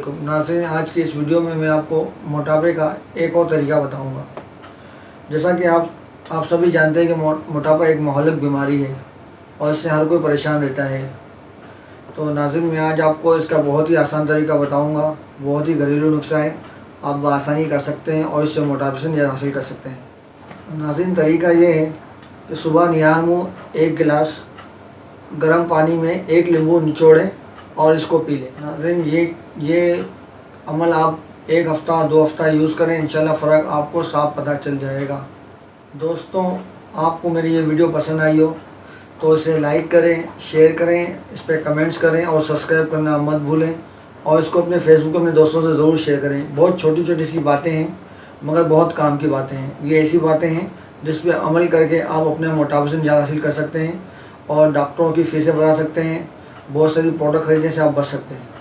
वालेकुम नाज़रीन, आज की इस वीडियो में मैं आपको मोटापे का एक और तरीका बताऊंगा। जैसा कि आप सभी जानते हैं कि मोटापा एक महालक बीमारी है और इससे हर कोई परेशान रहता है। तो नाज़रीन, मैं आज आपको इसका बहुत ही आसान तरीका बताऊंगा। बहुत ही घरेलू नुस्खा है, आप बआसानी कर सकते हैं और इससे मोटापे से निजात हासिल कर सकते हैं। नाज़रीन, तरीका ये है कि सुबह निहार मुँह 1 गिलास गर्म पानी में 1 नींबू निचोड़ें और इसको पी लें। नाज़रीन, ये अमल आप 1 हफ़्ता 2 हफ़्ता यूज़ करें, इंशाल्लाह फ़र्क आपको साफ पता चल जाएगा। दोस्तों, आपको मेरी ये वीडियो पसंद आई हो तो इसे लाइक करें, शेयर करें, इस पर कमेंट्स करें और सब्सक्राइब करना मत भूलें। और इसको अपने फेसबुक अपने दोस्तों से ज़रूर शेयर करें। बहुत छोटी छोटी सी बातें हैं मगर बहुत काम की बातें हैं। ये ऐसी बातें हैं जिस पर अमल करके आप अपने मोटापे से निजात हासिल कर सकते हैं और डॉक्टरों की फ़ीसें बढ़ा सकते हैं। बहुत सारी प्रोडक्ट खरीदने से आप बच सकते हैं।